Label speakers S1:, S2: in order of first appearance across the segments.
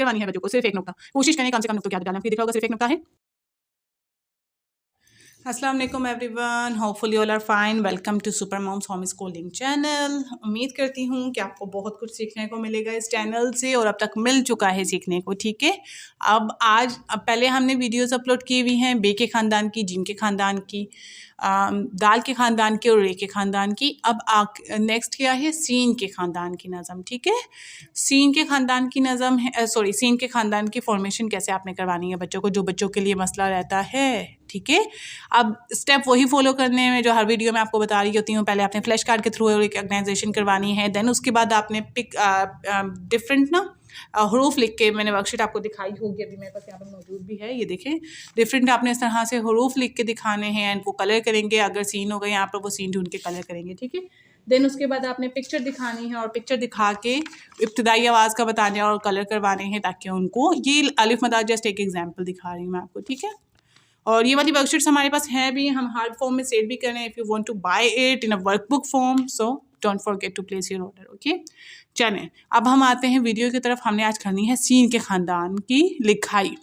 S1: करवानी है बच्चों को? सिर्फ एक नुक्ता। कोशिश करें कम से कम नुक्तों की आदत डालें। आपको दिख रहा होगा सिर्फ एक नुक्ता है। अस्सलाम वालेकुम everyone, hopefully all are fine. Welcome to super moms home schooling channel. उम्मीद करती हूँ कि आपको बहुत कुछ सीखने को मिलेगा इस चैनल से, और अब तक मिल चुका है सीखने को। ठीक है, अब पहले हमने वीडियोस अपलोड की हुई हैं बे के ख़ानदान की, जिन के ख़ानदान की, दाल के ख़ानदान की और रे के ख़ानदान की। अब नेक्स्ट क्या है? सीन के ख़ानदान की नज़म। ठीक है, सीन के ख़ानदान की नज़म है, सीन के ख़ानदान की फॉर्मेशन कैसे आपने करवानी है बच्चों को, जो बच्चों के लिए मसला रहता है। ठीक है, अब स्टेप वही फॉलो करने में जो हर वीडियो में आपको बता रही होती हूँ। पहले आपने फ्लैश कार्ड के थ्रू रिकॉग्नाइजेशन करवानी है, देन उसके बाद आपने डिफरेंट हरूफ लिख के, मैंने वर्कशीट आपको दिखाई होगी, अभी मेरे पास यहाँ पर मौजूद भी है, ये देखें। डिफरेंट आपने इस तरह से हरूफ लिख के दिखाने हैं एंड वो कलर करेंगे। अगर सीन होगा यहाँ पर, वो सीन ढूंढ के कलर करेंगे। ठीक है, देन उसके बाद आपने पिक्चर दिखानी है और पिक्चर दिखा के इब्तिदाई आवाज़ का बताने और कलर करवाने हैं, ताकि उनको ये अलिफ मदार जस्ट एक एग्जाम्पल दिखा रही हूँ मैं आपको। ठीक है, और ये वाली वर्कशीट्स हमारे पास हैं भी, हम हार्ड फॉर्म में सेल भी कर रहे हैं। If you want to buy it in a workbook form, so don't forget to place your order. Okay, चलें अब हम आते हैं वीडियो की तरफ। हमने आज करनी है सीन के ख़ानदान की लिखाई।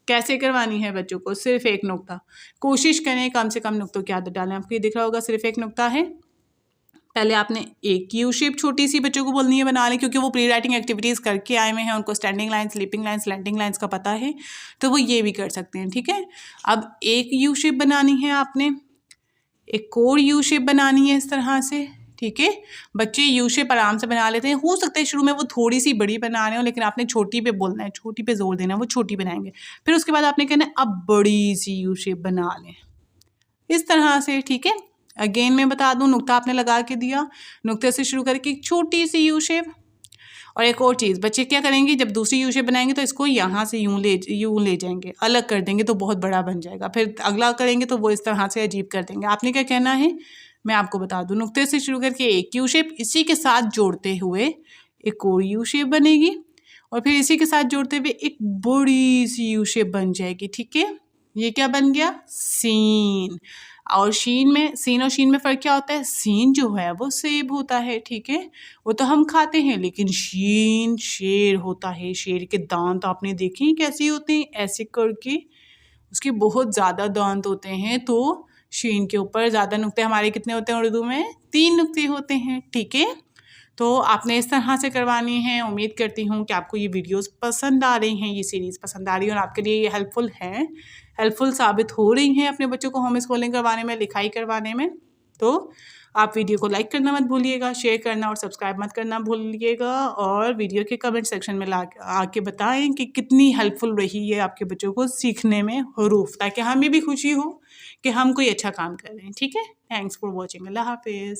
S1: कैसे करवानी है बच्चों को? सिर्फ एक नुक्ता। कोशिश करें कम से कम नुक्तों की आदत डालें। आपको ये दिख रहा होगा सिर्फ एक नुक्ता है। पहले आपने एक यू शेप छोटी सी बच्चों को बोलनी है बना लें, क्योंकि वो प्री राइटिंग एक्टिविटीज़ करके आए हुए हैं, उनको standing line, sleeping line, slanting lines का पता है, तो वो ये भी कर सकते हैं। ठीक है, अब एक यू शेप बनानी है आपने, एक और यू शेप बनानी है इस तरह से। ठीक है, बच्चे यू शेप आराम से बना लेते हैं। हो सकता है शुरू में वो थोड़ी सी बड़ी बना रहे हो, लेकिन आपने छोटी पे बोलना है, छोटी पे जोर देना है, वो छोटी बनाएंगे। फिर उसके बाद आपने कहना है अब बड़ी सी यू शेप बना लें, इस तरह से। ठीक है, अगेन मैं बता दूं, नुक्ता आपने लगा के दिया, नुक्ते से शुरू करके एक छोटी सी यू शेप। और एक और चीज़, बच्चे क्या करेंगे, जब दूसरी यू शेप बनाएंगे तो इसको यहाँ से यूँ ले जाएंगे, अलग कर देंगे तो बहुत बड़ा बन जाएगा। फिर अगला करेंगे तो वो इस तरह से अजीब कर देंगे। आपने क्या कहना है, मैं आपको बता दूं, नुक्ते से शुरू करके एक यू शेप, इसी के साथ जोड़ते हुए एक और यू शेप बनेगी, और फिर इसी के साथ जोड़ते हुए एक बड़ी सी यू शेप बन जाएगी। ठीक है, ये क्या बन गया? सीन। और सीन और शीन में फ़र्क क्या होता है? सीन जो है वो सेब होता है। ठीक है, वो तो हम खाते हैं, लेकिन शीन शेर होता है। शेर के दांत आपने देखे हैं कैसे होते हैं? ऐसे करके उसके बहुत ज़्यादा दांत होते हैं। तो शीन के ऊपर ज़्यादा नुक्ते हमारे कितने होते हैं उर्दू में? 3 नुक्ते होते हैं। ठीक है, तो आपने इस तरह से करवानी है। उम्मीद करती हूँ कि आपको ये वीडियोस पसंद आ रही हैं, ये सीरीज़ पसंद आ रही है और आपके लिए ये हेल्पफुल साबित हो रही हैं अपने बच्चों को होम स्कूलिंग करवाने में, लिखाई करवाने में। तो आप वीडियो को लाइक करना मत भूलिएगा, शेयर करना और सब्सक्राइब मत करना भूलिएगा, और वीडियो के कमेंट सेक्शन में आके बताएं कि कितनी हेल्पफुल रही है आपके बच्चों को सीखने में हरूफ, ताकि हमें भी खुशी हो कि हम कोई अच्छा काम कर रहे हैं। ठीक है, थैंक्स फॉर वॉचिंग। अल्लाह हाफिज़।